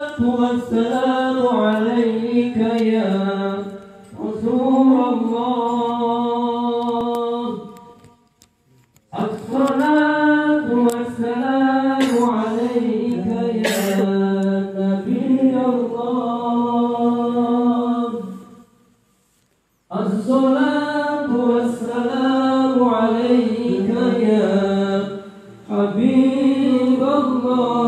والسلام عليك يا رسول الله. الصلاة والسلام عليك يا نبي الله. الصلاة والسلام عليك يا حبيب الله.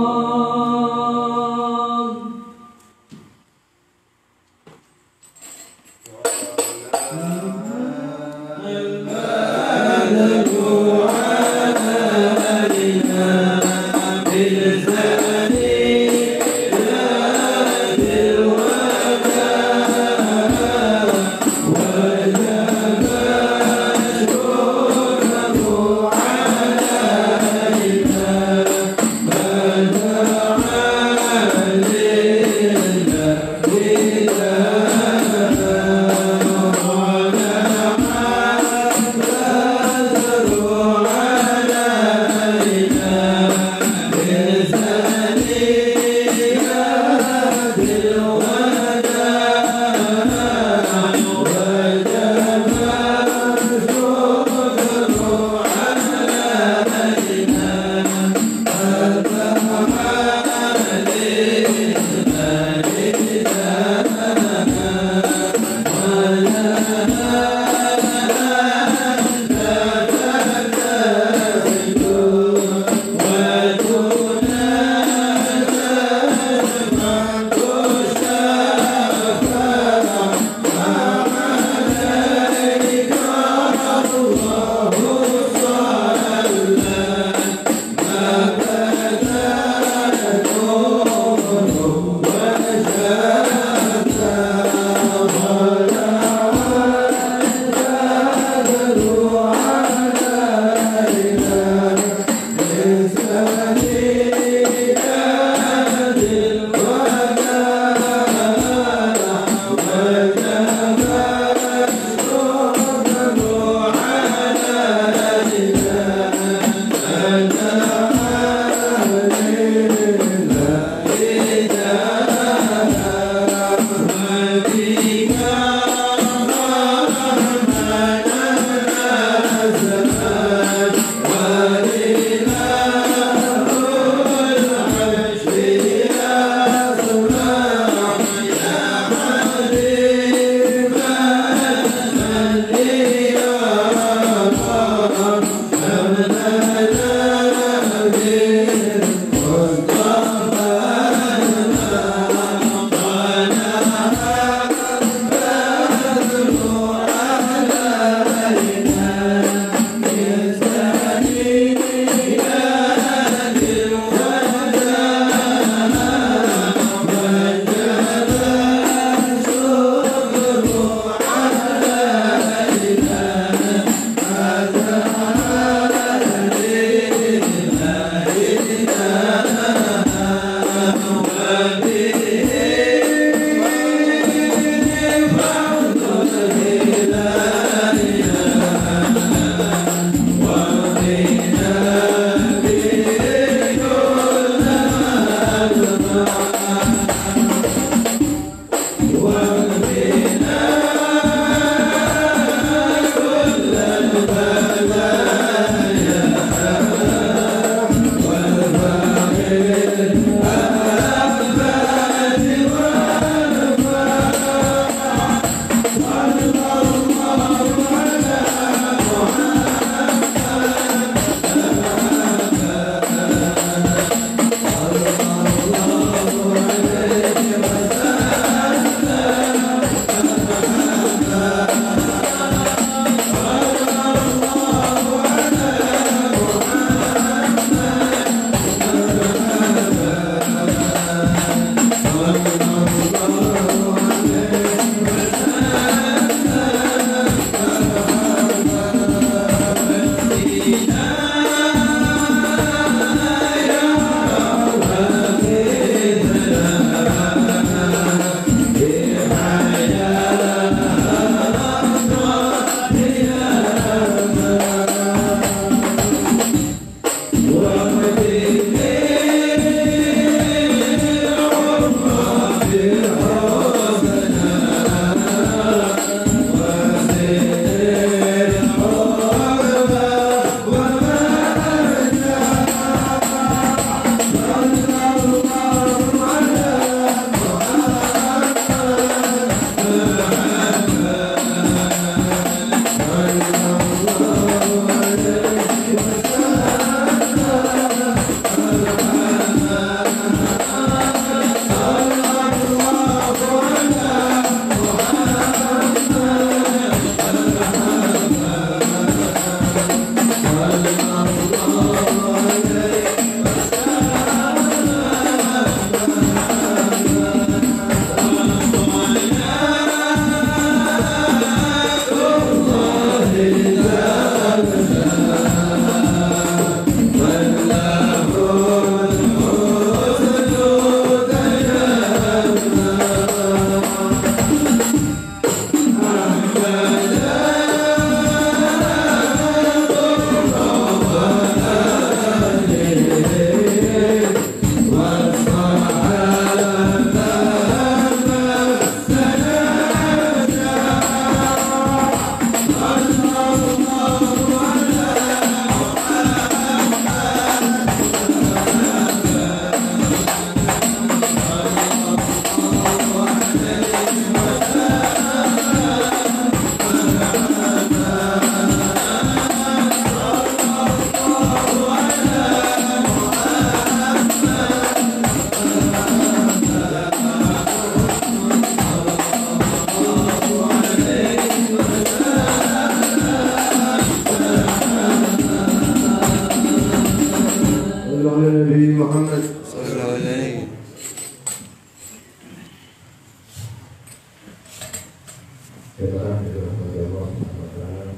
Jemaah yang dirahmati Allah Subhanahu wa taala,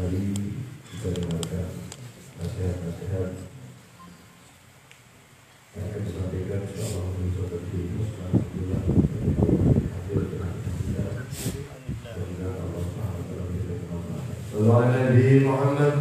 mari kita dengarkan nasihat-nasihat yang akan disampaikan insyaallah oleh saudara Yunus Alhamdulillah hadir dengan kita. Semoga Allah Subhanahu wa taala memberikan kemanfaatan. Sallallahu alaihi Muhammad.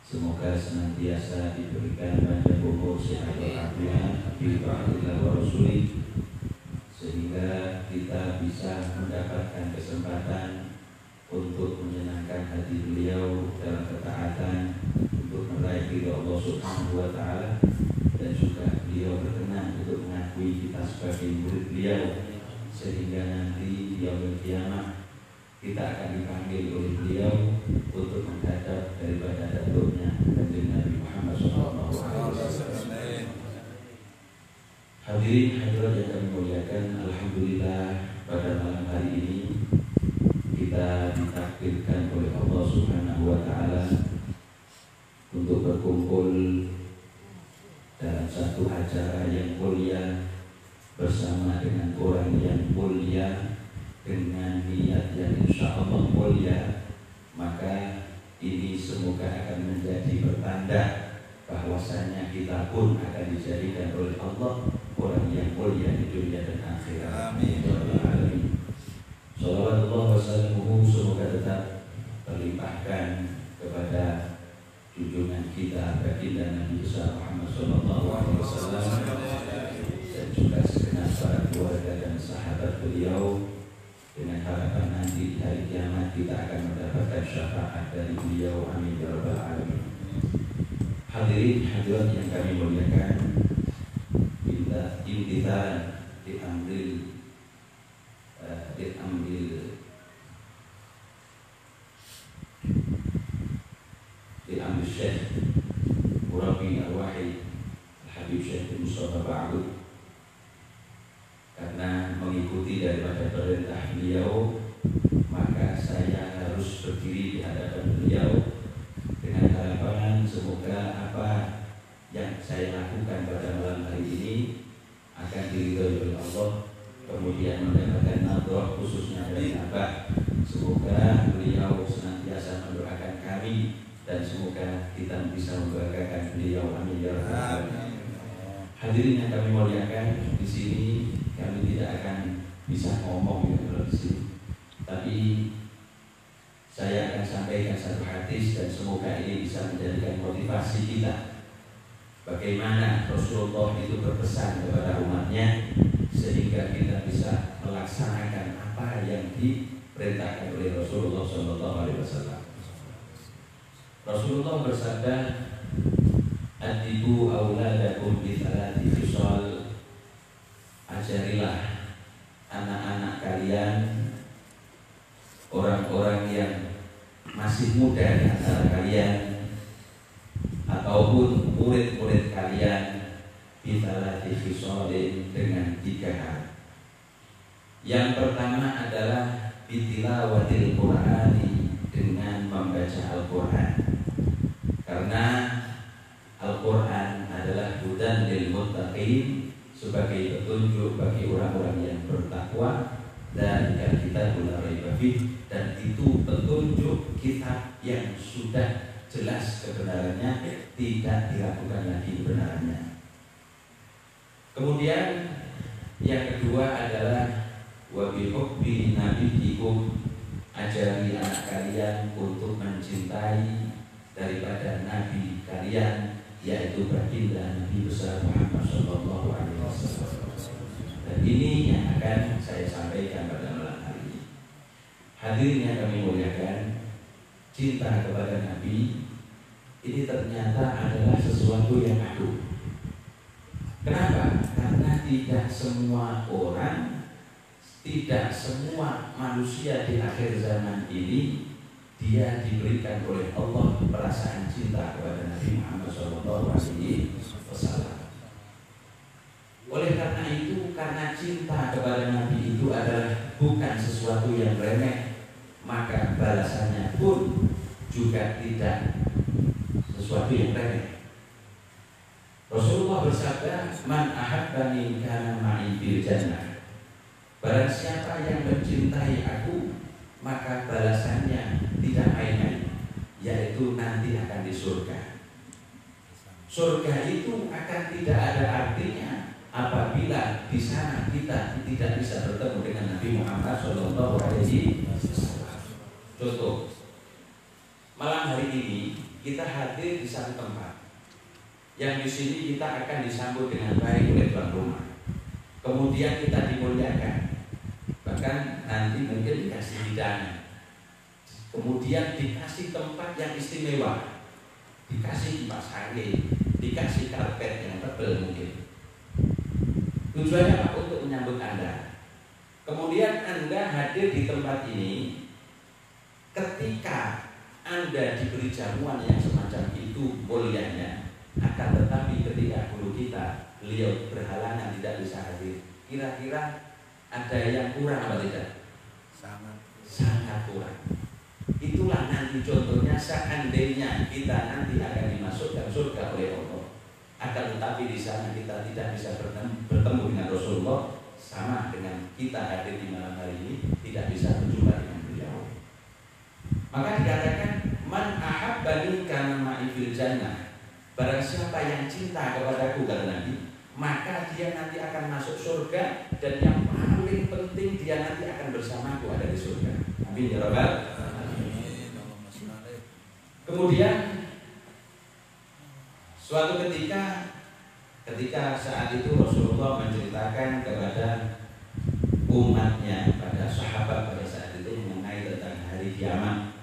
Semoga senantiasa diberikan panjang umur, sehat walafiat, bi'idznillah wa rasulih, sehingga kita bisa mendapatkan kesempatan untuk menyenangkan hati beliau dalam ketaatan, untuk meraih ridha Allah Subhanahu wa taala, dan juga beliau berkenan untuk mengakui kita sebagai murid beliau, sehingga nanti di yaumul qiyamah kita akan dipanggil oleh beliau untuk menghadap daripada datuknya Kanjeng Nabi Muhammad SAW. Hadirin hadirat yang kami muliakan, alhamdulillah pada malam hari ini kita ditakdirkan oleh Allah Subhanahu wa taala untuk berkumpul dalam satu acara yang mulia bersama dengan orang yang mulia, dengan niat yang insya Allah mulia. Maka ini semoga akan menjadi pertanda bahwasanya kita pun akan dijadikan oleh Allah orang yang mulia di dunia dan akhirat. Amin. Shalawatullah wassalamuhu semoga tetap terlimpahkan kepada junjungan kita baginda Nabi besar Muhammad SAW dan juga segenap para keluarga dan sahabat beliau, dengan harapan nanti di hari kiamat kita akan mendapatkan syafaat dari beliau. Amin ya rabbal alamin. Hadirin hadirat yang kami muliakan, kita diambil Syekh Murabi Al-Wahid Al-Habib Syekh Mustafa Ba'ud, karena mengikuti daripada perintah beliau, maka saya harus berdiri di hadapan beliau dengan harapan semoga apa yang saya lakukan pada malam hari ini akan diridhoi oleh Allah, kemudian mendapatkan nadrah khususnya dari Abah. Semoga beliau senantiasa mendoakan kami dan semoga kita bisa membanggakan beliau. Amin ya rabbal alamin. Hadirin yang kami muliakan, di sini kami tidak akan bisa ngomong ya di sini, tapi saya akan sampaikan satu hadis dan semoga ini bisa menjadikan motivasi kita bagaimana Rasulullah itu berpesan kepada umatnya sehingga kita bisa melaksanakan apa yang diperintahkan oleh Rasulullah SAW. Rasulullah bersabda, "Adibu auladakum bi thalathi fisal." Ajarilah anak-anak kalian, orang-orang yang masih muda di antara kalian ataupun murid-murid kalian bisalati khisalin dengan 3 hal. Yang pertama adalah bitilawatil Qur'ani, dengan membaca Al-Quran. Karena Al-Quran adalah hudan lil muttaqin, sebagai petunjuk bagi orang-orang yang bertakwa, dan kita mulai bagi, dan itu petunjuk kitab yang sudah jelas kebenarannya, tidak diragukan lagi kebenarannya. Kemudian yang kedua adalah wa bi hubbi nabiyyikum, ajari anak kalian untuk mencintai daripada nabi kalian, yaitu baginda Nabi besar Muhammad sallallahu alaihi wasallam. Dan ini yang akan saya sampaikan pada malam hari ini. Hadirin yang kami muliakan, cinta kepada Nabi ini ternyata adalah sesuatu yang agung. Kenapa? Karena tidak semua orang, tidak semua manusia di akhir zaman ini dia diberikan oleh Allah perasaan cinta kepada Nabi Muhammad SAW. Oleh karena itu, karena cinta kepada Nabi itu adalah bukan sesuatu yang remeh, maka balasannya pun juga tidak sesuatu yang remeh. Rasulullah bersabda, "Man ahabbani kana ma'i fil jannah." Barang siapa yang mencintai aku, maka balasannya tidak main-main, yaitu nanti akan di surga. Surga itu akan tidak ada artinya apabila di sana kita tidak bisa bertemu dengan Nabi Muhammad SAW. Contoh, malam hari ini kita hadir di satu tempat yang di sini kita akan disambut dengan baik oleh tuan rumah. Kemudian kita dimuliakan, bahkan nanti mungkin dikasih hidangan. Kemudian dikasih tempat yang istimewa, dikasih kipas angin, dikasih karpet yang tebal mungkin. Tujuannya apa? Untuk menyambut Anda. Kemudian Anda hadir di tempat ini. Ketika Anda diberi jamuan yang semacam itu mulianya, akan tetapi ketika guru kita, beliau berhalangan tidak bisa hadir, kira-kira ada yang kurang apa tidak? Sangat kurang. Itulah nanti contohnya, seandainya kita nanti akan dimasukkan surga oleh Allah, akan tetapi di sana kita tidak bisa bertemu dengan Rasulullah, sama dengan kita hadir di malam hari ini tidak bisa berjumpa dengan beliau. Maka dikatakan, man ahabbani kana ma'i fil jannah. Barang siapa yang cinta kepadaku, kata Nabi, maka dia nanti akan masuk surga, dan yang paling penting dia nanti akan bersamaku ada di surga. Amin ya rabbal alamin. Kemudian suatu ketika saat itu Rasulullah menceritakan kepada umatnya, pada sahabat pada saat itu, mengenai tentang hari kiamat,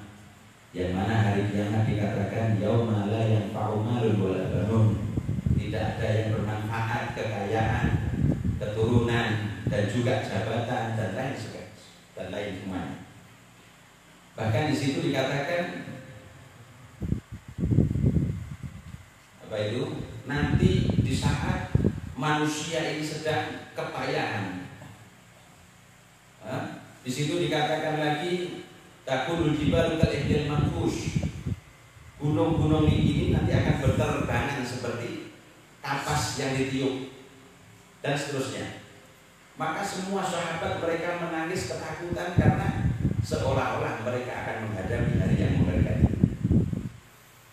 yang mana hari kiamat dikatakan yauma la yanfa'u malun wala banun, tidak ada yang bermanfaat, kekayaan, keturunan, dan juga jabatan dan lain semuanya. Bahkan di situ dikatakan apa itu? Nanti di saat manusia ini sedang kepayahan, di situ dikatakan lagi takunul jibalu kal ihdil manfush. Gunung-gunung ini nanti akan berterbangan seperti kapas yang ditiup, dan seterusnya. Maka semua sahabat mereka menangis ketakutan karena seolah-olah mereka akan menghadapi hari yang mengerikan.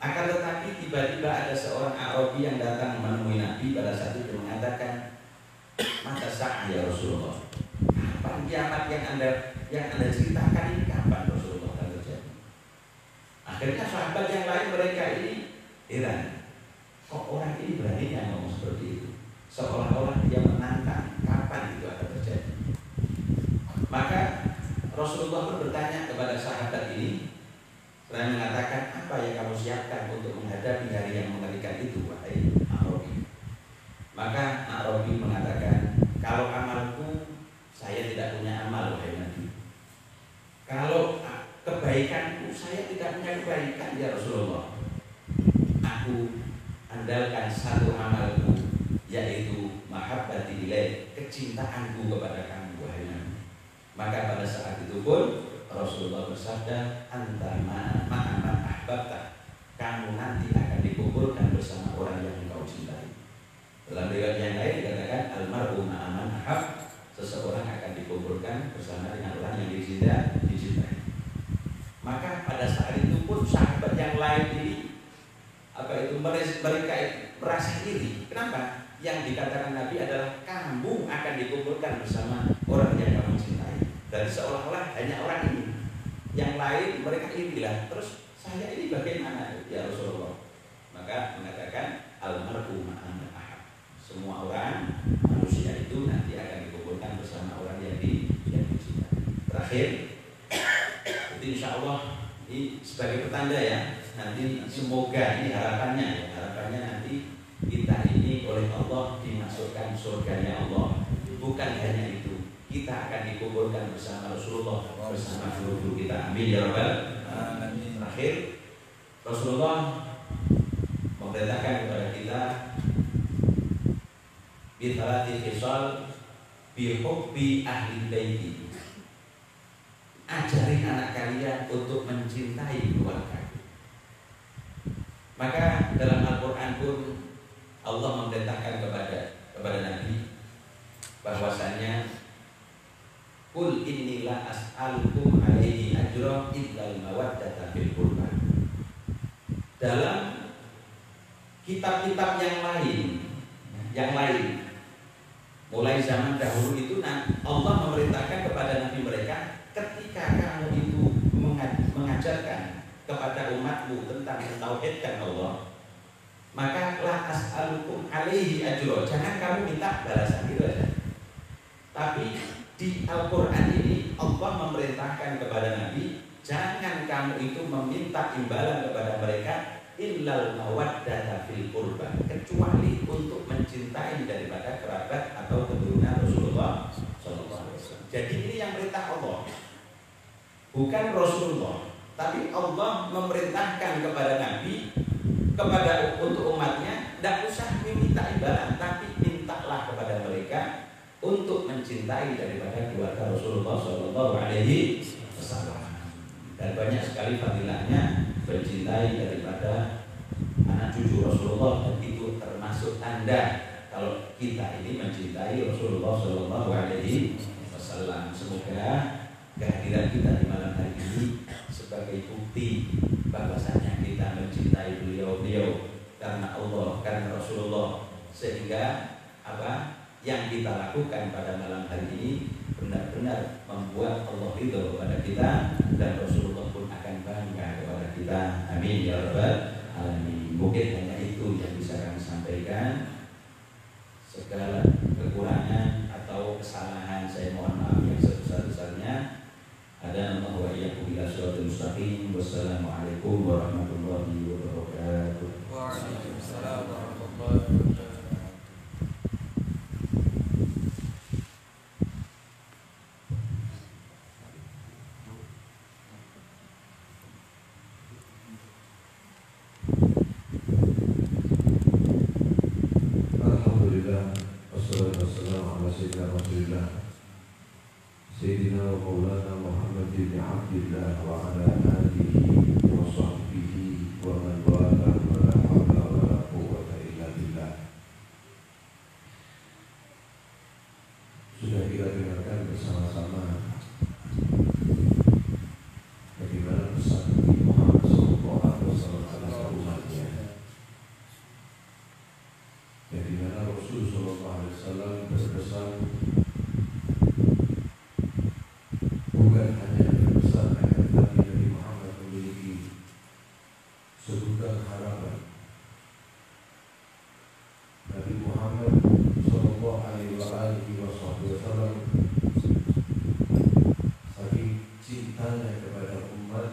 Akan tetapi tiba-tiba ada seorang Arabi yang datang menemui Nabi pada saat itu mengatakan, mata sah ya Rasulullah, kapan kiamat yang anda ceritakan ini, kapan Rasulullah akan terjadi? Akhirnya sahabat yang lain mereka ini heran, kok orang ini beraninya ngomong seperti itu, seolah-olah dia menantang kapan itu akan terjadi. Maka Rasulullah pun bertanya kepada sahabat ini, dan mengatakan, apa yang kamu siapkan untuk menghadapi hari yang mengerikan itu, wahai Arabi? Maka Arabi mengatakan, kalau amalku, saya tidak punya amal, wahai Nabi. Kalau kebaikanku, saya tidak punya kebaikan ya Rasulullah. Aku andalkan satu amalku, yaitu mahabbati ilaih, kecintaanku kepada kamu wahai Nabi. Maka pada saat itu pun Rasulullah bersabda, anta ma'aman ahbabta, kamu nanti akan dikumpulkan bersama orang yang engkau cintai. Dalam riwayat yang lain dikatakan almarhum ma'aman ahab, seseorang akan dikumpulkan bersama dengan orang yang dicintai. Maka pada saat itu pun sahabat yang lain ini mereka merasa iri. Kenapa? Yang dikatakan Nabi adalah kamu akan dikumpulkan bersama orang yang kamu cintai. Dan seolah-olah hanya orang ini. Yang lain mereka irilah. Terus saya ini bagaimana ya Rasulullah? Maka mengatakan almarhum ma'aman ahab. Semua orang manusia itu nanti akan dikumpulkan bersama orang yang dicintai. Terakhir, itu insya Allah ini sebagai petanda ya. Nanti semoga ini harapannya nanti kita ini oleh Allah dimasukkan surganya Allah. Bukan hanya itu, kita akan dikumpulkan bersama Rasulullah, bersama guru kita. Amin ya rabbal alamin. Terakhir, Rasulullah memerintahkan kepada kita bitalati khisal bihubbi ahli baiti. Ajarin anak kalian untuk mencintai keluarga. Maka dalam Al-Quran pun Allah memerintahkan kepada Nabi bahwasanya Qul innilah as'alukum alaihi ajra illal mawaddata fil qurba. Dalam kitab-kitab yang lain mulai zaman dahulu itu Allah memerintahkan kepada Nabi mereka, ketika kamu itu mengajarkan kepada umatmu tentang mentauhidkan Allah, maka la as'alukum alaihi ajra, jangan kamu minta balasan gitu aja. Tapi di Al-Quran ini Allah memerintahkan kepada Nabi, jangan kamu itu meminta imbalan kepada mereka illal mawaddata fil qurba, kecuali untuk mencintai daripada kerabat atau keturunan Rasulullah SAW. Jadi ini yang perintah Allah, bukan Rasulullah, tapi Allah memerintahkan kepada Nabi, untuk umatnya, tidak usah meminta imbalan, tapi mintalah kepada mereka untuk mencintai daripada keluarga Rasulullah SAW. Dan banyak sekali fadilahnya mencintai daripada anak cucu Rasulullah, dan itu termasuk tanda kalau kita ini mencintai Rasulullah SAW. Semoga kehadiran kita di malam hari ini sebagai bukti bahwasanya kita mencintai beliau karena Allah, karena Rasulullah, sehingga yang kita lakukan pada malam hari ini benar-benar membuat Allah ridho kepada kita dan Rasulullah pun akan bangga kepada kita. Amin ya rabbal alamin. Mungkin hanya itu yang bisa kami sampaikan. Segala kekurangan atau kesalahan saya mohon maaf yang sebesar-besarnya. Ada nama wa iyyakum ila shiratal mustaqim. Wassalamualaikum warahmatullahi wabarakatuh. Waalaikumsalam warahmatullahi wabarakatuh. Sayyidina wa maulana Muhammad bin Abdillah wa ala alihi wa sahbihi wa man wala wa la hawla wa la quwwata illa billah. Sudah kita dengarkan bersama-sama bagaimana pesan Nabi Muhammad SAW kepada umatnya, dan di mana Rasul SAW berpesan bukan hanya berpesan, akan tetapi Nabi Muhammad memiliki sebutan harapan. Nabi Muhammad Sallallahu Alaihi Wasallam saking cintanya kepada umat,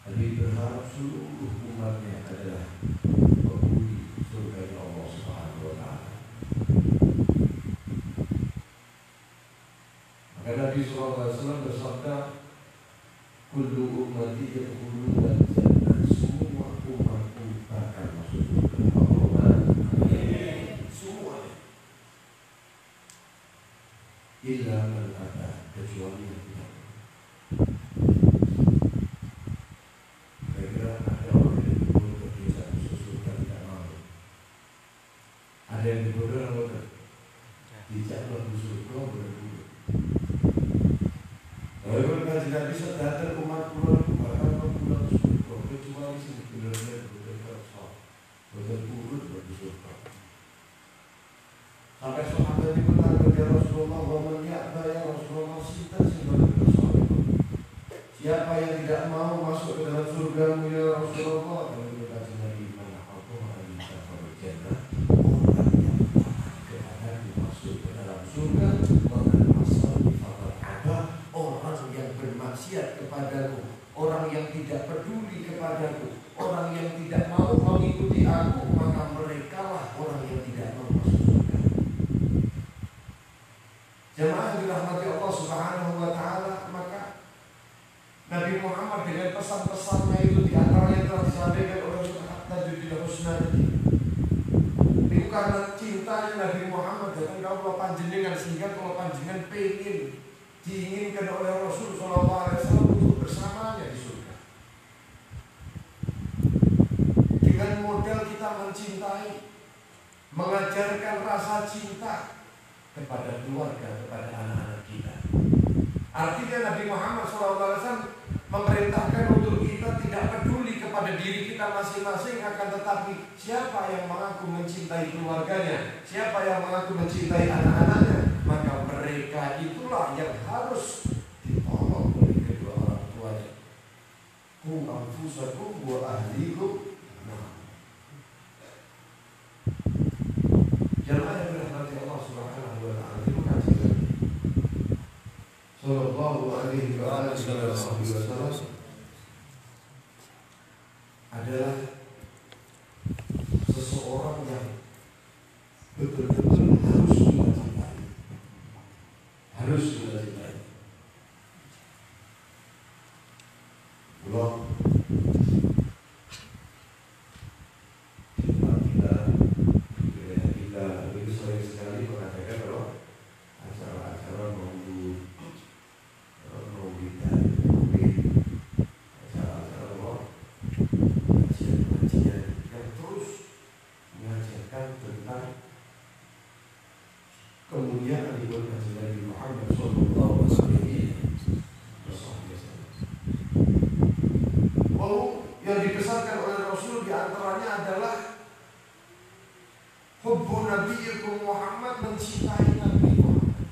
Nabi berharap seluruh umatnya adalah penghuni surga Allah Subhanahu Wa Taala. Maka Nabi SAW bersabda, kullu ummati yadkhuluna al-jannah, semua umatku akan masuk surga. Allahumma amin. Semuanya. Illa man aba, kecuali yang tidak. Kira-kira ada orang yang dibodoh dia masuk surga tidak mau. Ada yang dibodoh atau tidak masuk surga berbodoh. Kalau tidak bisa datang umat pulang bahkan pulang surga kecuali sebenarnya betul urut bagi surga. Sampai sahabat itu bertanya kepada Rasulullah, "Wa ya Rasulullah, siapa yang tidak mau masuk ke dalam surga-Mu ya Rasulullah?" Kalau kita tidak iman, Allah akan berjannah. Orang yang taat masuk ke dalam surga, orang masuk di ada orang yang bermaksiat kepadaku, orang yang tidak peduli kepadaku, orang yang tidak mau mengikuti aku, maka merekalah orang yang tidak mau masuk surga. Jemaah yang dirahmati Allah Subhanahu wa taala, maka Nabi Muhammad dengan pesan-pesannya itu di antaranya telah disampaikan oleh Ustaz Tajudin Husnadi. Itu karena cintanya Nabi Muhammad dan Allah panjenengan, sehingga kalau panjenengan pengen diinginkan oleh Rasul Sallallahu Alaihi Wasallam untuk bersamanya di surga. Dengan modal kita mencintai, mengajarkan rasa cinta kepada keluarga, kepada anak-anak kita. Artinya Nabi Muhammad SAW memerintahkan untuk kita tidak peduli kepada diri kita masing-masing, akan tetapi siapa yang mengaku mencintai keluarganya, siapa yang mengaku mencintai anak-anaknya, maka mereka itulah yang harus ditolong oleh kedua orang tuanya. Qu anfusakum wa ahlikum. Jemaah yang dirahmati Allah Subhanahu wa taala, terima kasih. Sallallahu alaihi wasallam adalah seseorang yang betul-betul harus kita cintai. Harus kita cintai. Belum kita itu sering sekali mengatakan bahwa acara-acara maulid, acara-acara kajian-kajian yang terus mengajarkan tentang kemuliaan ibadah Nabi Muhammad Sallallahu Alaihi Wasallam. Yang dibesarkan oleh Rasul diantaranya adalah hubbu Nabiyikum Muhammad, mencintai Nabi Muhammad.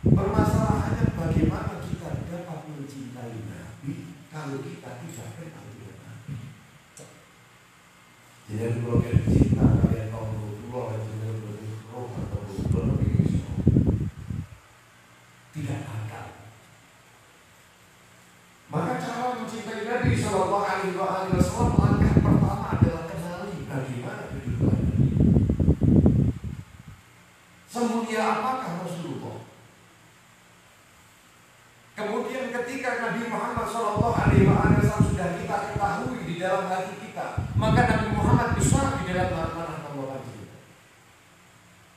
Permasalahannya bagaimana kita dapat mencintai Nabi kalau kita tidak kenal dengan Nabi. Jadi kalau kita cinta kalian tahu Rasulullah, jangan berroh atau Rasulullah Nabi Isa. Tidak akal. Maka cara mencintai Nabi Sallallahu Alaihi Wasallam, langkah pertama adalah kenali bagaimana kehidupan Nabi. Semulia apakah Rasulullah? Kemudian ketika Nabi Muhammad Sallallahu Alaihi Wasallam sudah kita ketahui di dalam hati kita, maka Nabi Muhammad besar di dalam mana Allah kita.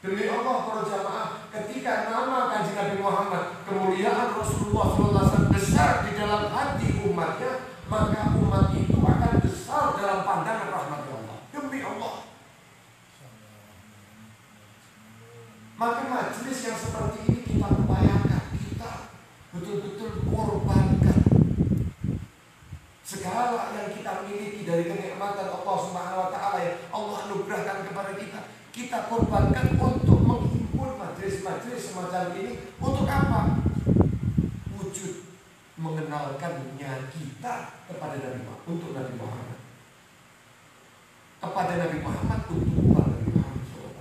Demi Allah para jamaah, ketika nama kanjeng Nabi Muhammad, kemuliaan Rasulullah SAW besar di dalam hati umatnya, maka umat itu akan besar dalam pandangan rahmat Allah. Demi Allah. Maka majelis yang seperti ini kita upayakan, kita betul-betul korbankan segala yang kita miliki dari kenikmatan Allah Subhanahu wa taala yang Allah anugerahkan kepada kita. Kita korbankan untuk menghimpun majelis-majelis semacam ini. Untuk apa? Wujud mengenalkannya kita kepada Nabi Muhammad, untuk Nabi Muhammad, kepada Nabi Muhammad, untuk umat Nabi Muhammad SAW.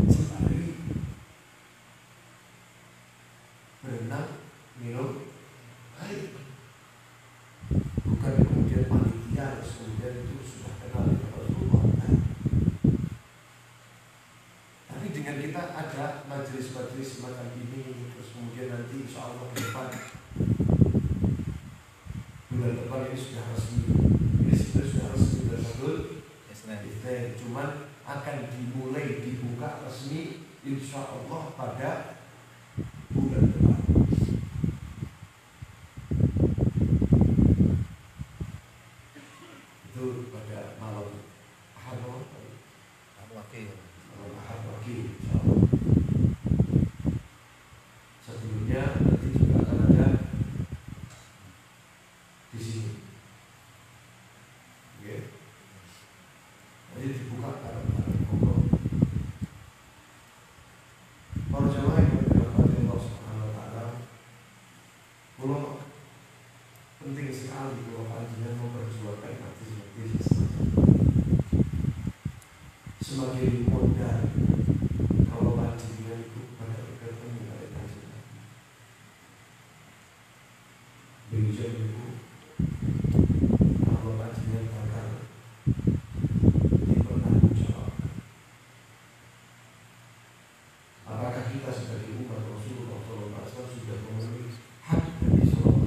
Sembari berenang, minum air, bukan kemudian panitia kemudian itu sudah kenal dengan Rasulullah. Tapi dengan kita ada majelis-majelis semacam ini, terus kemudian nanti insya Allah ke depan bulan depan ini sudah resmi. Ini sudah resmi tersebut. Cuman akan dimulai dibuka resmi insya Allah pada bulan depan. Itu pada malam Ahad Wakil. malam Ahad Wakil, insya Allah. Sebelumnya nanti juga akan ada di sini. Oke. Nanti dibuka bareng-bareng. Para jamaah yang dirahmati Allah Subhanahu wa taala, kalau penting sekali kalau panjenengan memperjuangkan aktivitas sebagai modal kalau panjenengan itu pada bertemu dengan panjenengan. Begitu itu kalau panjenengan bakal dipertanggungjawabkan. Apakah kita sebagai umat Rasulullah SAW sudah memenuhi hak Nabi SAW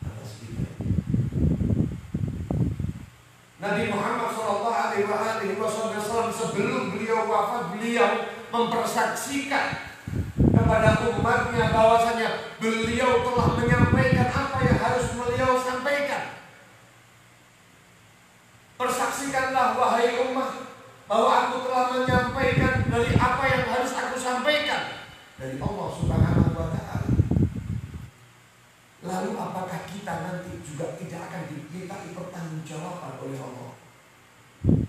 atas kita? Nabi Muhammad SAW sebelum beliau wafat, beliau mempersaksikan kepada umatnya bahwasanya beliau telah menyampaikan apa yang harus beliau sampaikan. Persaksikanlah wahai umat bahwa aku telah menyampaikan dari apa yang harus aku sampaikan dari Allah Subhanahu wa taala. Lalu apakah kita nanti juga tidak akan diminta pertanggungjawaban oleh Allah?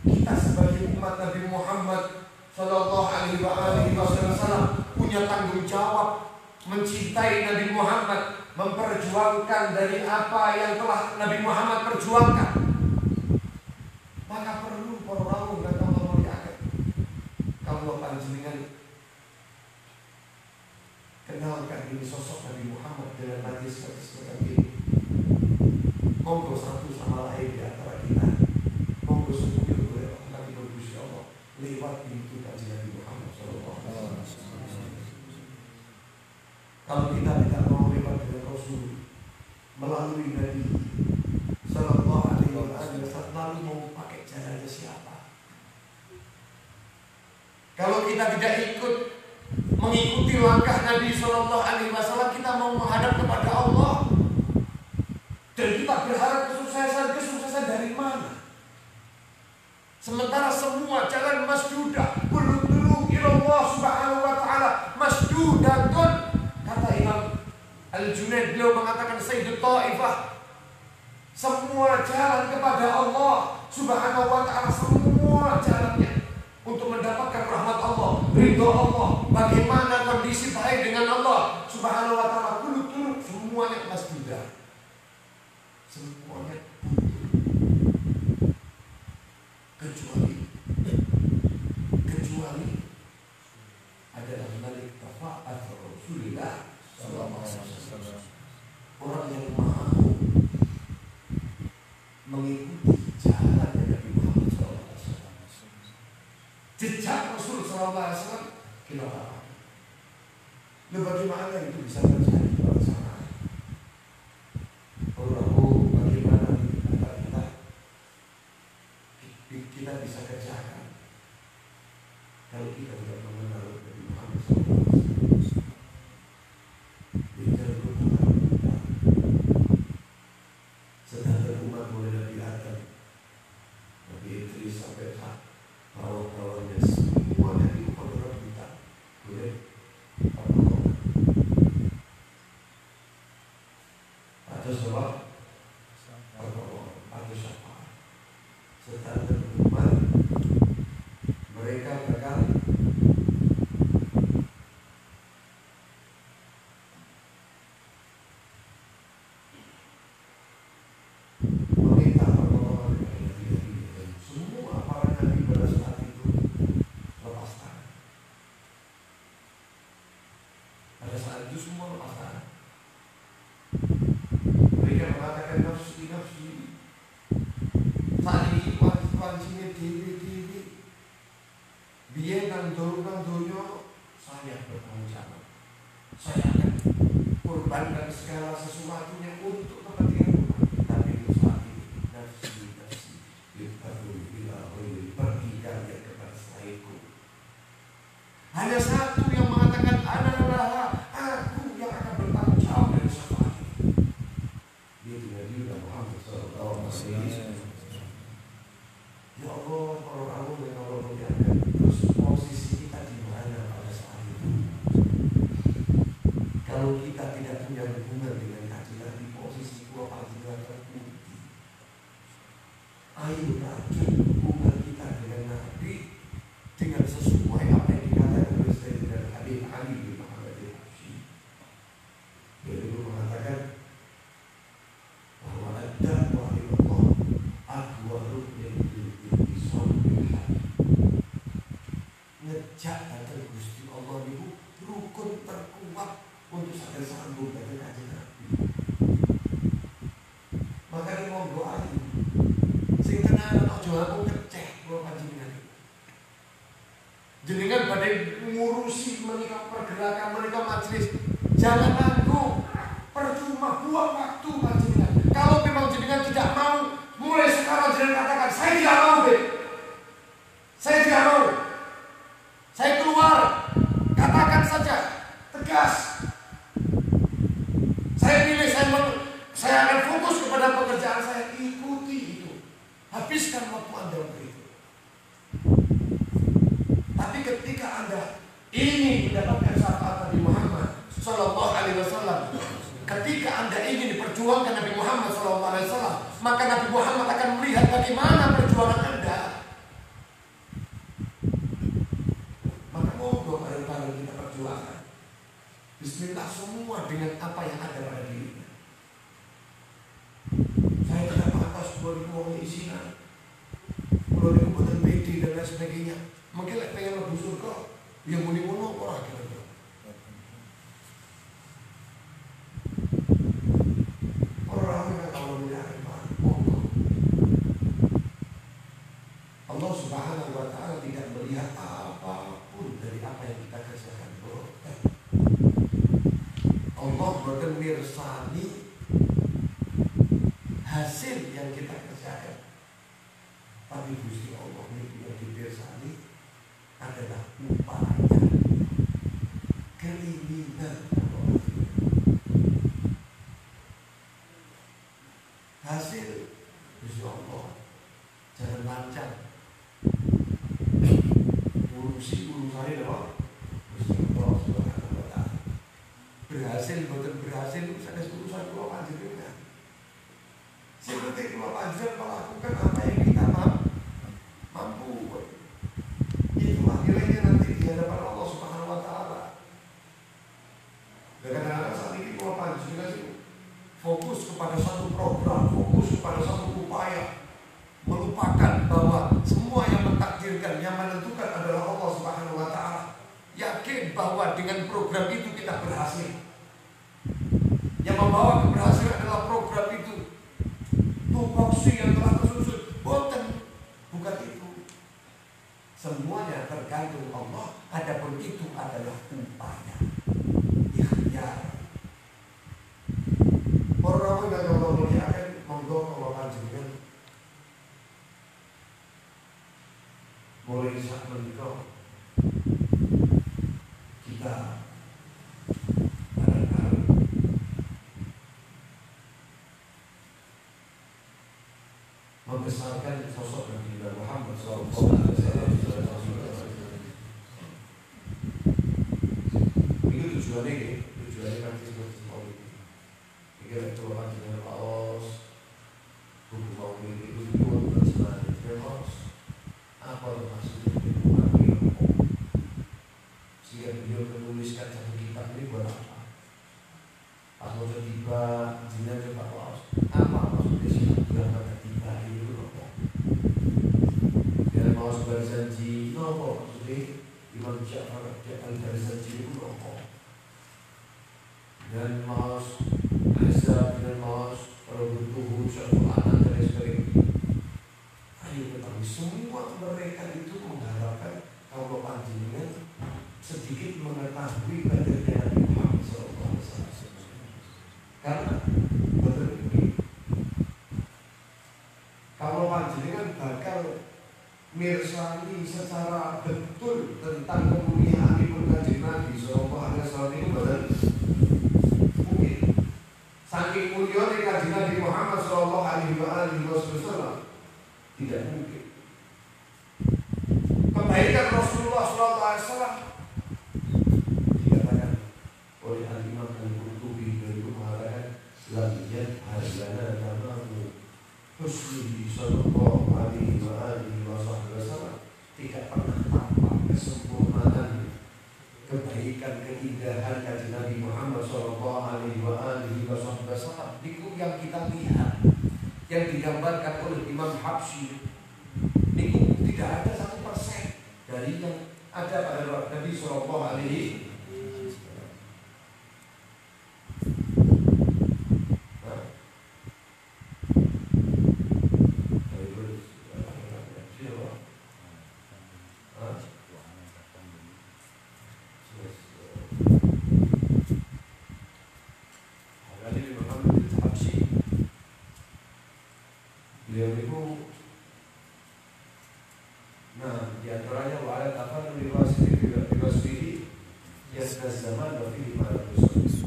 Kita sebagai umat Nabi Muhammad Sallallahu Alaihi Wasallam punya tanggung jawab mencintai Nabi Muhammad, memperjuangkan dari apa yang telah Nabi Muhammad perjuangkan. Maka perlu para rawuh dan Allah muliakan. Kalau panjenengan kenalkan ini sosok Nabi Muhammad dengan hadis-hadis seperti ini, monggo satu sama lain di antara kita, monggo semuanya boleh Nabi berpuji Allah lewat pintu kajian Nabi Muhammad SAW. Kalau kita tidak mau lewat dengan Rasul melalui Nabi Sallallahu Alaihi Wasallam, lalu mau pakai jalannya siapa? Kalau kita tidak ikut mengikuti langkah Nabi Sallallahu Alaihi Wasallam, kita mau menghadap kepada Allah dan kita berharap kesuksesan dari mana? Sementara semua jalan masdudah, kullu ilallah Subhanahu wa taala masdudatun. Kata Imam Al-Junaid, beliau mengatakan Sayyidut Taifah, semua jalan kepada Allah Subhanahu wa taala, semua jalannya untuk mendapatkan rahmat Allah, ridho Allah, bagaimana kondisi baik dengan Allah Subhanahu wa taala, kullu semuanya masdudah. Semuanya buntu. Kecuali adalah Malik Tafa'at Rasulullah sallallahu alaihi wasallam, orang yang mau mengikuti jalan Nabi Muhammad sallallahu alaihi wasallam, jejak Rasul sallallahu alaihi wasallam. Kita apa? Lalu bagaimana itu bisa terjadi pada sana? Bagaimana kita bisa kerjakan kalau kita tidak mengenal Nabi Muhammad SAW. Bicara tentang sedangkan umat mulai Nabi Adam, Nabi Idris sampai kawan-kawannya semuanya itu pada kita boleh apa-apa. Atau sebab atau syafaat. Sedangkan umat mereka bakal meminta pertolongan kepada Nabi, dan semua para nabi pada saat itu lepas tangan. Pada saat itu semua lepas tangan. Mereka mengatakan nafsi. Saat ini wajibannya dewi biar nang donya saya akan korbankan segala sesuatunya untuk kepentingan umat. Tapi itu saat ini nafsi pergi kalian kepada selainku. Hanya satu yang mengatakan adalah aku yang akan bertanggung jawab dari syafaat ini. Dia tidak juga Muhammad SAW. Ya Allah, kalau aku dan Allah membiarkan, terus posisi kita di mana pada saat itu? Kalau kita tidak punya hubungan dengan keadilan, di posisi dua panggilan terputih. Ayo rajut hubungan kita dengan Nabi dengan sesuai apa yang dikatakan oleh Sayyidina Habib Ali bin Muhammad al-Habsyi. Beliau mengatakan bahwa ad-da'wah ila Allah aqwa ruknin ngejak datang Gusti Allah itu rukun terkuat untuk sadar sambung dari kajian Nabi. Makanya mau doa ini sing tenan aja aku keceh kula panjenengan. Jenengan badhe ngurusi menika pergerakan menika majelis, jangan tanggung, percuma buang waktu panjenengan. Kalau memang jenengan tidak mau, mulai sekarang jenengan katakan saya tidak mau, saya tidak mau. Saya keluar, katakan saja, tegas. Saya pilih, saya akan fokus kepada pekerjaan saya. Ikuti itu, habiskan waktu Anda untuk itu. Tapi ketika Anda ingin mendapatkan syafaat Nabi Muhammad Sallallahu Alaihi Wasallam, ketika Anda ingin diperjuangkan Nabi Muhammad Sallallahu Alaihi Wasallam, maka Nabi Muhammad akan melihat bagaimana perjuangan Anda. Kita perjuangkan. Bismillah semua dengan apa yang ada pada dirinya. Saya tidak pantas kalau dikumongin isinya, kalau dikumpulkan PD dan lain sebagainya. Mungkin pengen lebih surga, yang muni-muni orang kira-kira. Orang yang kalau melihat Allah Subhanahu wa Ta'ala tidak melihat apapun dari apa yang kita kerjakan. Allah bukan mirsani hasil yang kita kerjakan, tapi Gusti Allah yang dimirsani adalah upaya keinginan hasil Gusti Allah. Jangan lancang urusi urusannya apa? Gusti Allah Subhanahu wa Ta'ala. Berhasil bukan berhasil ada urusan dua panjenengan. Seperti dua panjenengan melakukan apa yang kita mampu. Itulah nilainya nanti di hadapan Allah Subhanahu wa Ta'ala. Dan kadang-kadang saat ini dua panjenengan fokus kepada satu program, fokus kepada satu upaya, melupakan bahwa semua yang mentakdirkan, yang menentukan adalah Allah Subhanahu wa Ta'ala. Yakin bahwa dengan program itu kita berhasil. Yang membawa keberhasilan adalah program itu. Tupoksi yang telah tersusun, bukan itu. Semuanya tergantung Allah. Adapun itu adalah upaya, ikhtiar. Orang yang Allah muliakan, monggo Allah panjenengan mulai saat menikah kita bareng-bareng membesarkan sosok Nabi Muhammad SAW. Itu tujuannya nanti seperti politik. Jika itu akan dengan paus, buku mau ini itu pun bersenang paus. Apa maksudnya itu? Sehingga beliau menuliskan satu kitab ini buat apa? Pas mau tiba, jinak coba paus. Apa maksudnya sih bulan pada tiba ini loh? Biar paus berjanji, nopo maksudnya Imam Ja'far al-Berjanji itu loh. Dan paus Azab dan paus kalau bertubuh satu anak dan sebagainya. Ayo tetapi semua mereka itu mengharapkan kalau panjenengan sedikit mengetahui badannya Nabi Muhammad Karena betul ini. Kalau panjenengan bakal mirsani secara betul tentang kemuliaanipun Kanjeng Nabi sallallahu alaihi wasallam itu betul mungkin. Saking mulyane Kanjeng Nabi Muhammad sallallahu alaihi wasallam tidak mungkin. Kebaikan Rasulullah sallallahu alaihi wasallam dikatakan oleh Al-Imam Al-Qurtubi dari mengatakan lam yadhhar lana tamamu husnihi sallallahu alaihi wasallam, tidak pernah tampak kesempurnaan kebaikan keindahan Kanjeng Nabi Muhammad sallallahu alaihi wasallam niku yang kita lihat, yang digambarkan oleh Imam Habsyi niku tidak ada 1% dari yang ada pada Nabi sallallahu alaihi wasallam. Beliau itu, nah diantaranya wa'ala tafan riwasfihi yasdas zaman wa fihi ma'alakus.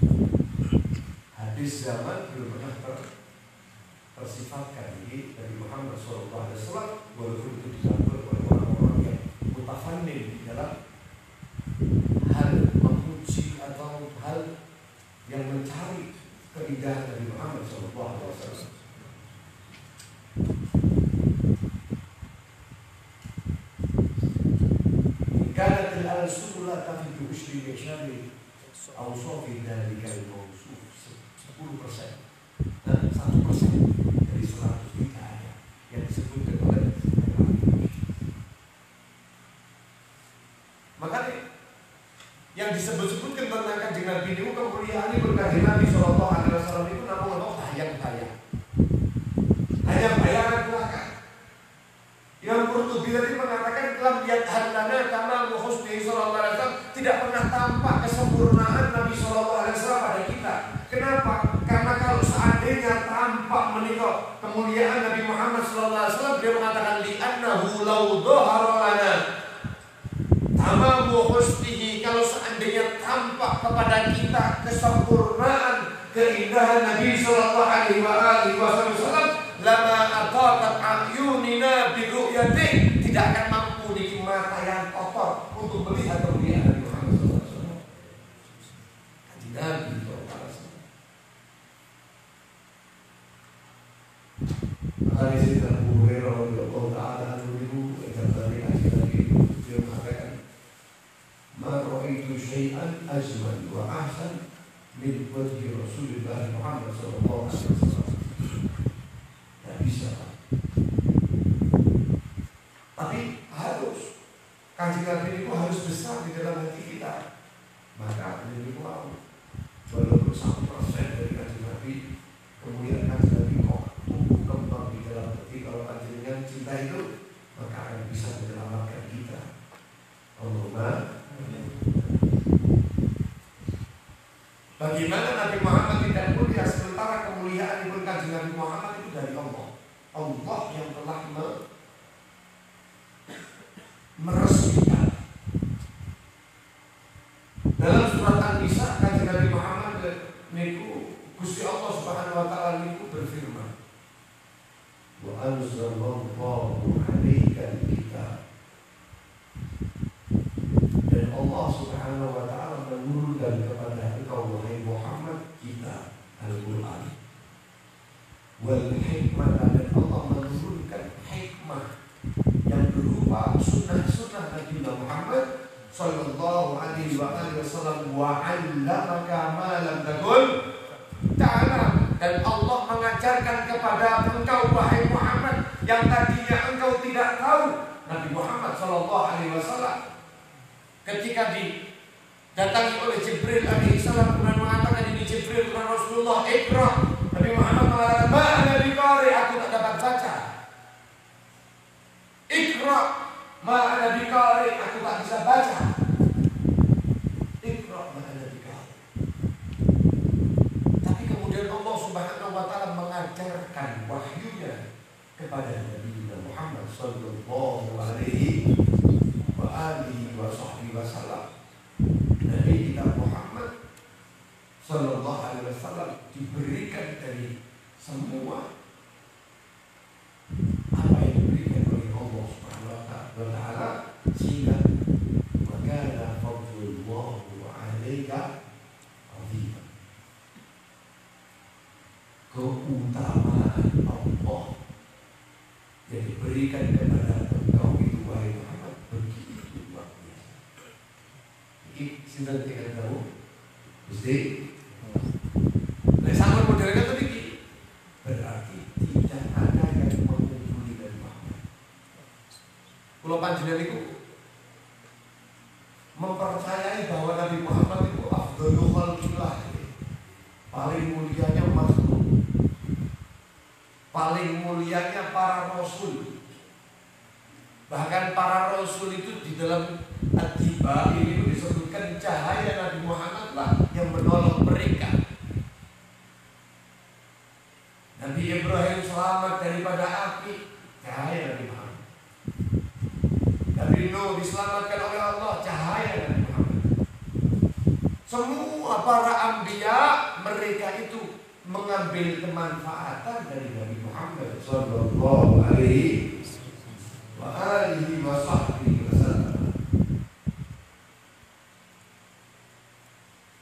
Hadis zaman belum pernah tersifatkan ini dari Muhammad SAW, walaupun itu dicampur oleh orang-orang yang mutafannin di dalam hal memuji atau hal yang mencari keindahan dari Muhammad SAW. Kanat al-alsun la tafidu ushri mi'syari awsafi dhalika al-mawsuf 10%. 1% dari 100 tidak ada yang disebutkan oleh makanya yang disebut-sebutkan tentang Kanjeng Nabi itu kemuliaan itu Kanjeng Nabi sallallahu alaihi wasallam itu namanya bayang-bayang, hanya bayangan belaka. Yang Qurtubi tadi mengatakan lam yadhhar lana kama husnihi sallallahu alaihi wasallam, tidak pernah tampak kesempurnaan Nabi sallallahu alaihi wasallam pada kita. Kenapa? Karena kalau seandainya tampak menikah kemuliaan Nabi Muhammad sallallahu alaihi wasallam, dia mengatakan li'annahu law dhahara lana tamamu husnihi, kalau seandainya tampak kepada kita kesempurnaan keindahan Nabi sallallahu alaihi wasallam, lama ataqat ayunina bi ru'yati, tidak akan mampu di mata yang kotor untuk melihat kemuliaan Nabi Muhammad sallallahu alaihi wasallam. Nabi sallallahu alaihi wasallam. Hadis dari Abu Hurairah radhiyallahu taala anhu dari Nabi dia mengatakan, "Ma ra'aitu syai'an ajmal wa ahsan min wajhi Rasulullah Muhammad sallallahu alaihi wasallam." Tidak bisa. Tapi harus Kanjeng Nabi itu harus besar di dalam hati kita. Maka ini mau walaupun 1% dari Kanjeng Nabi, kemudian Kanjeng Nabi kok tumbuh kembang di dalam hati. Kalau Kanjeng cinta itu, maka akan bisa menyelamatkan kita. Allahumma. Bagaimana Nabi Muhammad tidak mulia sementara kemuliaan ibu Kanjeng Nabi Muhammad itu dari Allah. Allah yang telah meresmikan. Dalam surat An-Nisa Kanjeng Nabi Muhammad niku Gusti Allah Subhanahu wa taala niku berfirman, "Wa anzalallahu 'alaikal kitab." Dan Allah Subhanahu wa taala menurunkan kepada engkau wahai Muhammad kitab Al-Qur'an. Wal hikmah, dan Allah menurunkan hikmah yang berupa sunnah-sunnah Nabi Muhammad sallallahu alaihi wasallam, wa 'allamaka ma lam takun ta'lam, dan Allah mengajarkan kepada engkau wahai Muhammad yang tadinya engkau tidak tahu. Nabi Muhammad sallallahu alaihi wasallam ketika didatangi oleh Jibril alaihissalam kemudian mengatakan, ini Jibril kepada Rasulullah, Iqra. Nabi Muhammad mengatakan, ma'ana biqari, aku tak dapat baca. Iqra, ma'ana biqari, aku tak bisa baca. Iqra, ma'ana biqari. Tapi kemudian mengajarkan wahyunya kepada Nabi Muhammad sallallahu alaihi wa alihi wasallam. Nabi kita Muhammad sallallahu alaihi wasallam diberikan dari semua apa yang diberikan oleh Allah Subhanahu wa taala, sehingga maka fadlullahu 'alaika 'azima. Keutamaan Allah yang diberikan kepada engkau itu wahai Muhammad begitu luar biasa. Ini sudah tidak tahu, mesti. Nah, sama modelnya tadi berarti tidak ada yang mengunjungi dari Muhammad. Kalau panjenengan itu mempercayai bahwa Nabi Muhammad itu afdhalul khalqillah, paling mulianya makhluk, paling mulianya para rasul. Bahkan para rasul itu di dalam At-Tiba ini disebutkan cahaya Nabi Muhammad lah yang menolong mereka. Nabi Ibrahim selamat daripada api, cahaya Nabi Muhammad. Nabi Nuh diselamatkan oleh Allah, cahaya Nabi Muhammad. Semua para anbiya mereka itu mengambil kemanfaatan dari Nabi Muhammad sallallahu alaihi wasallam.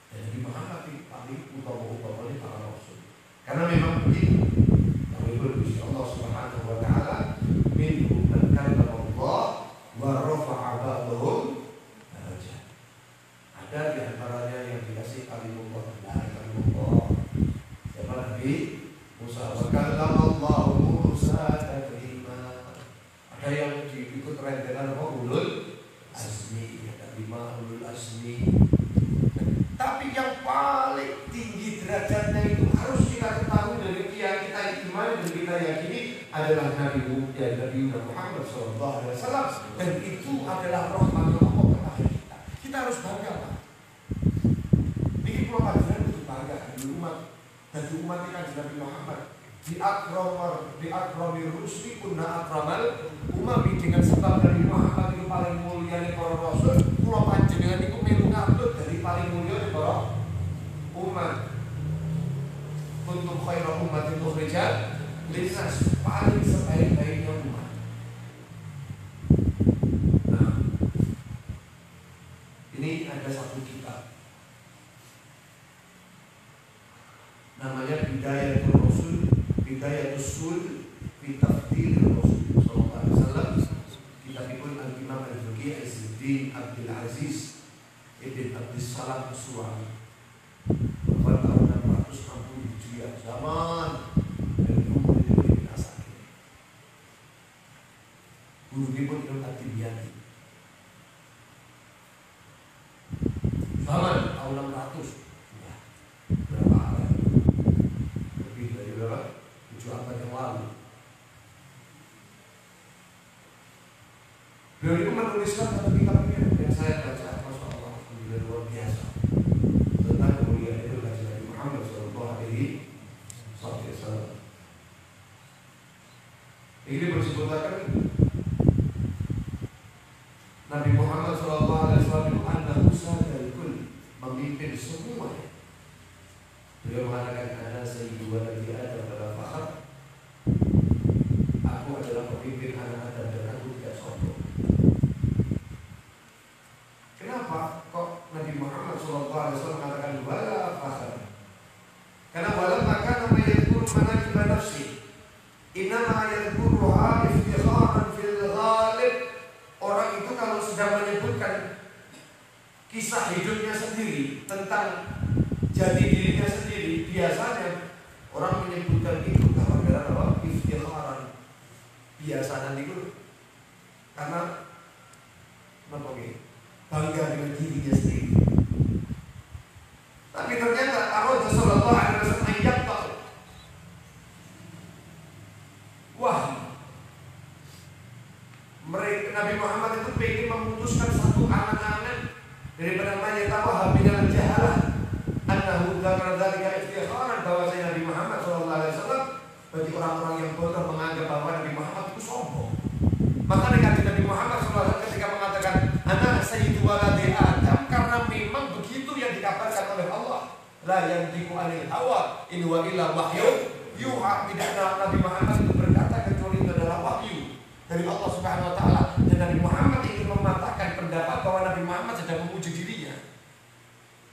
Dan Nabi Muhammad itu paling utama-utamanya para rasul. Karena memang begitu. Kami berdoa Allah Subhanahu wa taala, minhum man kallama Allah wa rafa'a ba'dahum darajat. Ada di antaranya yang dikasih kalimullah, kalimullah. Siapa Nabi Musa? Wa kallama Allah Musa taklima. Ada yang diikut rentetan apa? Ulul azmi, ada 5 ulul azmi. Tapi yang paling tinggi derajatnya itu harus kita ketahui dari yang kita imani dan kita yakini adalah Nabi Muhammad SAW, dan itu adalah rahmat Allah kepada kita. Kita harus bangga, Pak. Ini kalau panjenengan itu bangga di umat dan di umat Nabi Muhammad. Di akramir rusli kunna akramal umami, dengan sebab Nabi Muhammad itu paling mulia dari para rasul. Kalau panjenengan itu melu ngabut dari paling mulia dari para umat. Untuk khairu ummatin ukhrijat linnas, paling sebaik-baiknya umat. Nah, ini ada satu kitab namanya Bidayatul Rasul, Bidayatul Sul fi Tafdhil Rasul sallallahu alaihi wasallam. Kitab itu Al-Imam Al-Faqih Izzuddin Abdul Aziz Ibn Abdus Salam As-Suwani, pada tahun 660 Hijriah, zaman dari umur Ibn Asakir. Guru ini pun Ibn At-Tibyani, zaman tahun 600 ya, berapa abad? Lebih dari berapa? 7 abad yang lalu. Beliau itu menuliskan satu kitab ini yang saya baca, Masya Allah, luar biasa, tentang kemuliaan itu Nabi Muhammad sallallahu alaihi wasallam. Ini bersebutkan Nabi Muhammad sallallahu alaihi wasallam itu annahu sadal kull, memimpin semuanya. Beliau mengatakan ana sayyidu waladi Adam wala fakhr. Aku adalah pemimpin anak Adam dan aku tidak sombong. Kenapa kok Nabi Muhammad SAW mengatakan wala fakhr? Karena wala maka nama yadkur manaqib nafsi, innama yadkuruha iftikharan fil ghalib. Orang itu kalau sedang menyebutkan kisah hidupnya sendiri, tentang jati dirinya sendiri, biasanya orang menyebutkan itu karena apa? Iftikharan. Biasa nanti itu karena apa gitu? Bangga dengan dirinya sendiri. Tapi ternyata Allah Sallallahu Alaihi Wasallam ayat wahyu. Mereka Nabi Muhammad itu ingin memutuskan satu angan-angan daripada mayatawa minal jahalah. Annahu dzakara dzalika iftikharan, bahwa Nabi Muhammad sallallahu alaihi wasallam la yantiqu 'anil hawa in huwa illa wahyun yuha. Tidak ada Nabi Muhammad itu berkata kecuali itu adalah wahyu dari Allah Subhanahu wa taala. Dan Nabi Muhammad ingin mematahkan pendapat bahwa Nabi Muhammad sedang memuji dirinya.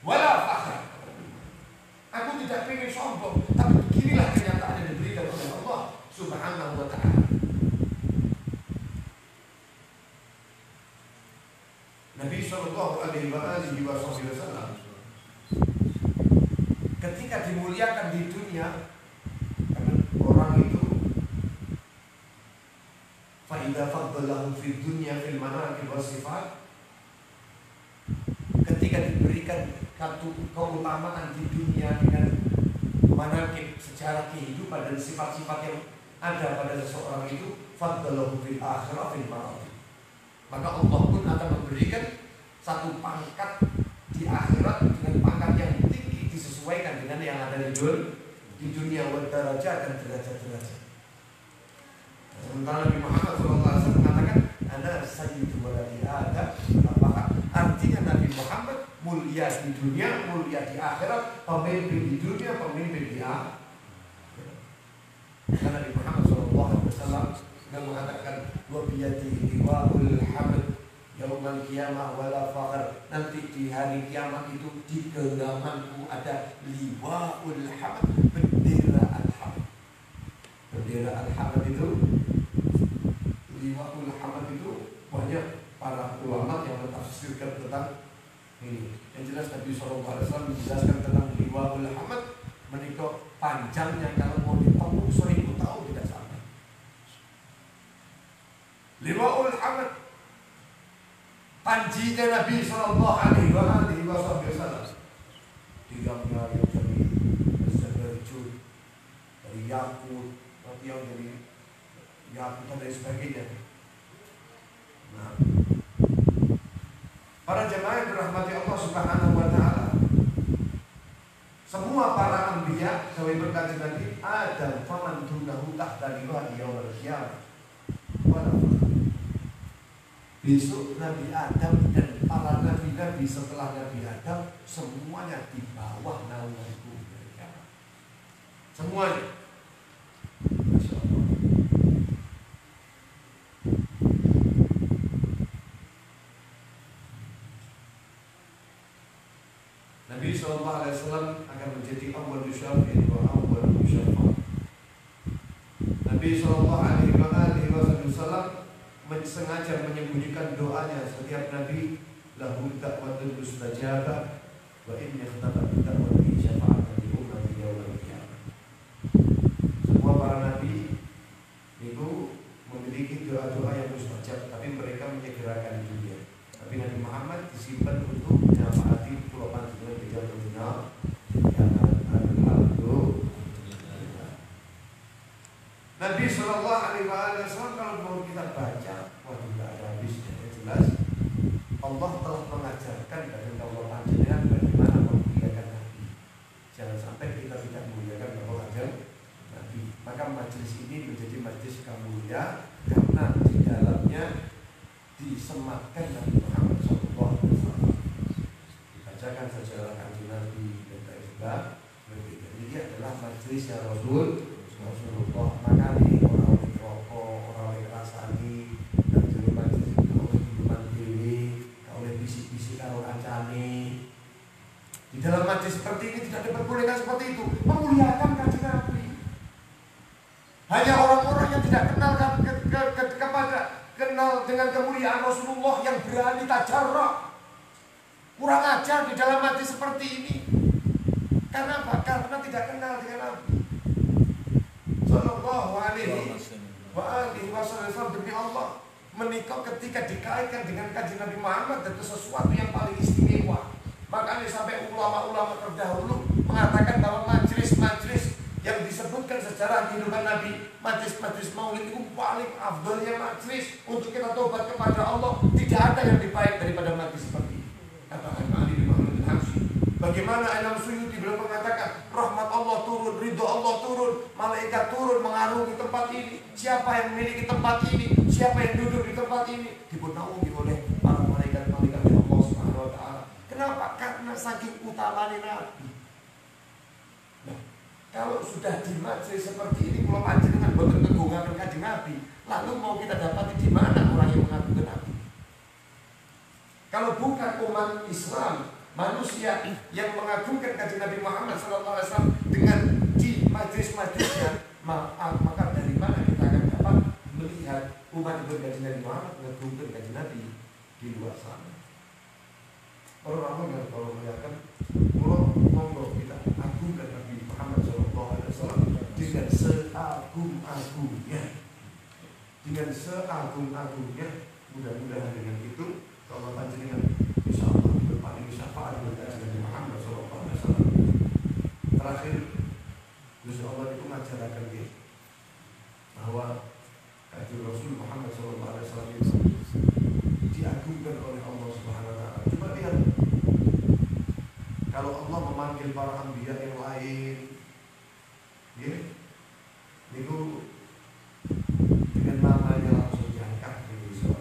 Wala fakhar. Aku tidak ingin sombong, tapi beginilah kenyataan yang diberikan oleh Allah Subhanahu wa taala. Nabi sallallahu alaihi wasallam ketika dimuliakan di dunia, karena orang itu fa idza faddalahu fid dunya fil manaqib was sifat, ketika diberikan keutamaan di dunia dengan manaqib secara kehidupan dan sifat-sifat yang ada pada seseorang itu, faddalahu fil akhirah fil maratib, maka Allah pun akan memberikan satu pangkat di akhirat dengan pangkat yang tinggi disesuaikan dengan yang ada di dunia, wa darajat dan derajat-derajat. Sementara Nabi Muhammad SAW mengatakan ana sayyidu waladi Adam. Apakah artinya Nabi Muhammad mulia di dunia, mulia di akhirat, pemimpin di dunia, pemimpin di akhirat. Karena Nabi Muhammad SAW yang mengatakan wa biyadihi liwa'ul hamd yaumal qiyamah wala fakhr. Nanti di hari kiamat itu di genggamanku ada liwa'ul hamd, bendera al-hamd. Bendera al-hamd itu, liwa'ul hamd itu banyak para ulama yang mentafsirkan tentang ini. Yang jelas Nabi SAW menjelaskan tentang liwa'ul hamd menikah panjangnya kalau mau ditempuh 1000 tahun tidak sampai. Liwa'ul hamd, panjinya Nabi sallallahu alaihi wasallam, tigangnya yang dari zabarjud, dari yakut, nanti yang dari yakut dan lain sebagainya. Nah, para jemaah yang dirahmati Allah Subhanahu wa taala, semua para anbiya sampai berkata Nabi Adam faman dunahu tahta liwa'i yaumil qiyamah. Besok Nabi Adam dan para nabi-nabi setelah Nabi Adam semuanya di bawah naunganku. Semuanya. Masya Allah. Nabi SAW akan menjadi awal syafi'in wa awal syafa'. Nabi SAW sengaja menyembunyikan doanya setiap nabi, lahu da'watul mustajabah wa inni ikhtabatu da'wati syafa'atan li ummati yaumil qiyamah. Semua para nabi itu memiliki doa-doa yang mustajab, tapi mereka menyegerakan di dunia. Tapi Nabi Muhammad disimpan untuk menyafaati puluhan juta tiga dunia yang alhamdulillah. Nabi Shallallahu Alaihi Wasallam kalau mau kita baca, waduh tidak ada habisnya. Jelas Allah telah mengajarkan dari Allah panjenengan bagaimana memuliakan Nabi. Jangan sampai kita tidak memuliakan Allah ajar Nabi. Maka majelis ini menjadi majelis yang mulia karena di dalamnya disematkan Nabi Muhammad SAW. Dibacakan sejarah kanjeng Nabi dan lain-lain. Jadi adalah majelis yang Rasulullah. Maka nih orang rokok, orang rasani, dan dulu majelis orang minuman dewi, oleh bisik-bisik karo kancane. Di dalam majelis seperti ini tidak diperbolehkan seperti itu. Memuliakan kanjeng Nabi. Hanya orang-orang yang tidak kenal kenal dengan kemuliaan Rasulullah yang berani tajarrah. Kurang ajar di dalam majelis seperti ini. Karena apa? Karena tidak kenal dengan Nabi Sallallahu alaihi wasallam. Demi Allah, menikah ketika dikaitkan dengan kanjeng Nabi Muhammad itu sesuatu yang paling istimewa. Makanya sampai ulama-ulama terdahulu mengatakan bahwa majelis-majelis yang disebutkan sejarah kehidupan Nabi, majelis-majelis maulid itu paling afdalnya majelis untuk kita tobat kepada Allah. Tidak ada yang lebih baik daripada majelis seperti ini. Kata Ali bin Muhammad al-Habsyi. Bagaimana Imam Suyuti beliau mengatakan rahmat Allah turun, ridho Allah turun, malaikat turun mengarungi tempat ini. Siapa yang memiliki tempat ini, siapa yang duduk di tempat ini, dipenuhi oleh para malaikat-malaikat Allah Subhanahu wa taala. Kenapa? Karena saking utamanya Nabi. Kalau sudah di majelis seperti ini, kalau panjenengan boten ngegunggaken Kanjeng Nabi, lalu mau kita dapati di mana orang yang mengagungkan Nabi? Kalau bukan umat Islam, manusia yang mengagungkan Kanjeng Nabi Muhammad SAW dengan di majelis-majelisnya, maka dari mana kita akan dapat melihat umat Kanjeng Nabi Muhammad mengagungkan Kanjeng Nabi di luar sana? Orang-orang yang kalau melihatkan, monggo kita agungkan Nabi Muhammad SAW dengan seagung-agungnya, dengan seagung-agungnya. Mudah-mudahan dengan itu Allah panjenengan insya Allah berpaling syafaat kepada Nabi Muhammad SAW. Terakhir, Gusti Allah itu mengajarkan kita bahwa Kanjeng Rasul Muhammad SAW itu diagungkan oleh Allah Subhanahu Wa Taala. Coba lihat, kalau Allah memanggil para anbiya yang lain, ya, itu dengan namanya langsung diangkat gitu, so.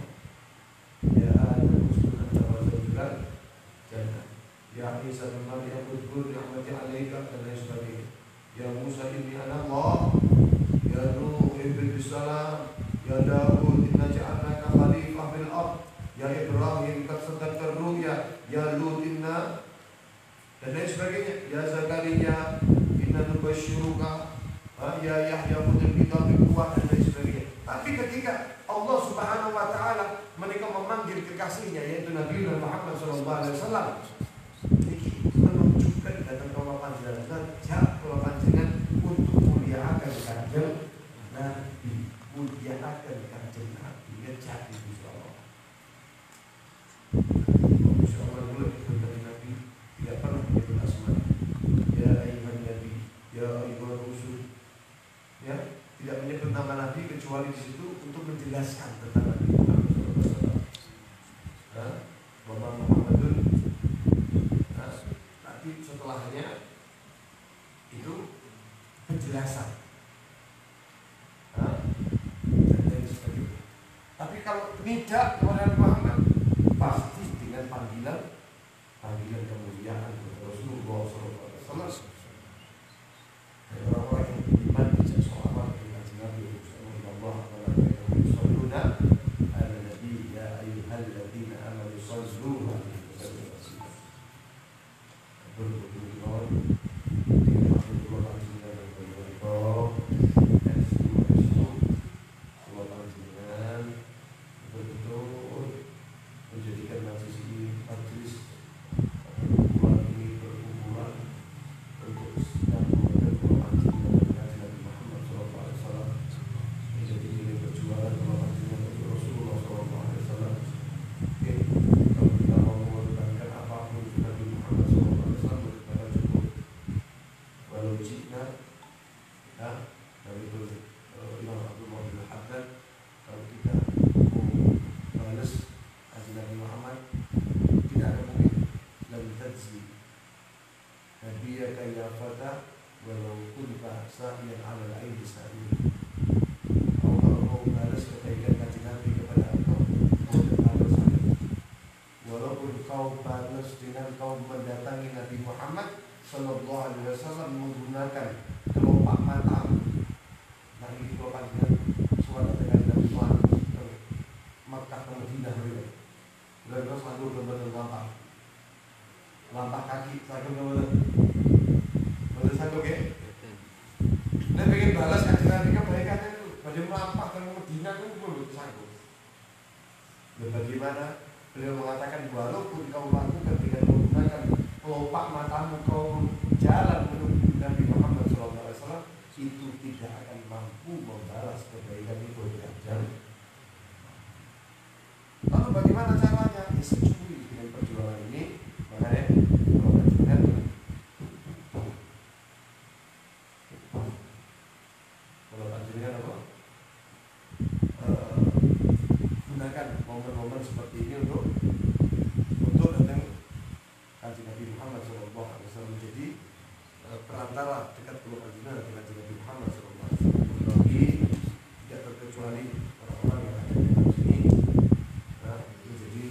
Ya Adam uskun anta wa zawjukal jannah. Ya Isa bin Maryam udkhul ni'mati 'alaika dan lain sebagainya. Ya Musa inni ana Allah. Ya Nuh ibn salam. Ya Daud inna ja'alnaka khalifah fil ardh. Ya Ibrahim qad saddaqta ru'ya. Ya Lut inna dan lain sebagainya. Ya Zakaria inna nubasyiruka. Ya Yahya khudh bi quwwah dan lain sebagainya. Tapi ketika Allah Subhanahu Wa Taala mereka memanggil kekasihnya yaitu Nabi Muhammad SAW, ini menunjukkan datang ke panjenengan, kalau panjenengan untuk muliakan Kanjeng Nabi, muliakan Kanjeng Nabi, ngejak itu Allah. Insya Allah mulai dari Nabi tidak pernah menyebut asma. Ya ayyuhan Nabi, ya ayyuhar rusul, ya, tidak menyebut nama Nabi kecuali di situ untuk menjelaskan tentang Nabi Muhammad SAW. Bapak Muhammadun, nanti setelahnya itu penjelasan, dan lain sebagainya. Tapi kalau tidak kepada Muhammad, pasti dengan panggilan kemuliaan kepada Rasulullah SAW. Orang-orang yang beriman tidak sholawat dengan Nabi Sallallahu Alaihi Wasallam. Ala Nabi ya ayyuhalladzina amanu sallu alaihi wasallam. Berdoa dengan Allah panjenengan dan Allah panjenengan betul menjadikan majelis ini majelis perkumpulan ini berkumpulan untuk sedang mengajar Quran Nabi Muhammad SAW, menjadi nilai perjuangan Quran Rasulullah SAW. Kalau kita mau mengorbankan apapun Nabi Muhammad SAW, kita cukup walau jika ya, dari itu Imam Abdullah bin Haddad, kalau kita mau balas Nabi Muhammad, tidak ada mungkin lam tajzi nabiyaka ya fata walau kunta sa'iyan 'ala al-'aini sa'il. Kalau mau balas kebaikan Kanjeng Nabi kepada engkau, balas saja. Walaupun kau balas dengan kau mendatangi Nabi Muhammad Sallallahu Alaihi Wasallam menggunakan kelopak mata. Nah ini kelopak dengan suara dengan Nabi Muhammad ke Makkah ke Madinah beliau. Beliau selalu berbentuk lampak kaki saya betul satu ke. Nah pengen balas Kanjeng Nabi kebaikannya itu, bagaimana lampak ke Madinah itu belum sanggup. Dan bagaimana beliau mengatakan walaupun kau lakukan dengan menggunakan kelopak matamu kau jalan menuju Nabi Muhammad SAW, itu tidak akan mampu membalas kebaikan itu dengan jalan. Lalu bagaimana caranya? Ya securi dengan perjuangan ini. Makanya kalau panjenengan apa? Gunakan momen-momen seperti ini untuk datang Kanjeng Nabi Muhammad SAW, menjadi perantara dekat keluar panjenengan dengan Nabi Muhammad SAW. Bagi tidak terkecuali orang-orang yang ada di sini, menjadi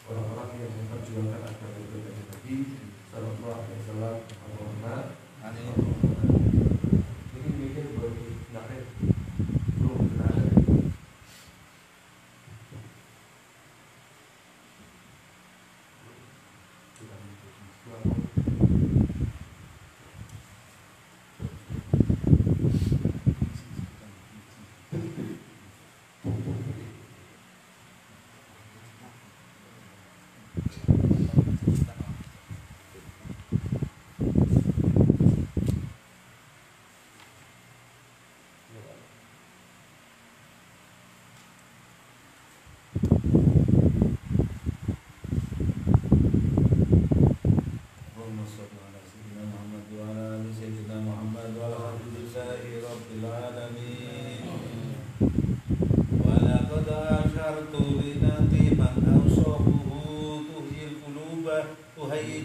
orang-orang yang memperjuangkan agama Nabi Sallallahu Alaihi Wasallam. Allahumma amin.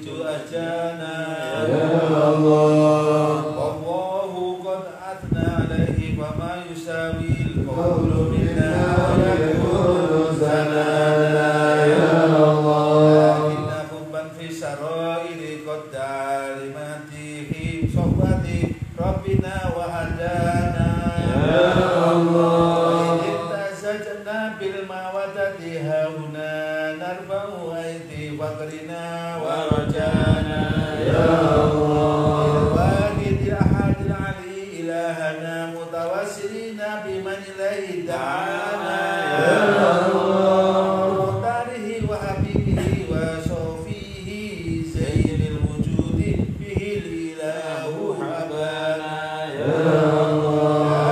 yukhriju ajana Ya Allah. wallahu qad atna alaihi wa ma yusawil qawlu minna wa yakunu zanana Ya Allah. inna hubban fi sarairi qad dalimatihi sohbati rabbina wa hadana Ya Allah. Sajna bil mawadati hauna narbau aiti fakrina wa rajana Ya Allah. wahidil ahadil ali ilahana mutawassilina biman ilaihi da'ana Ya Allah. mutarihi wa habibihi wa sofihi zainil wujudi bihi ilahu habana Ya Allah.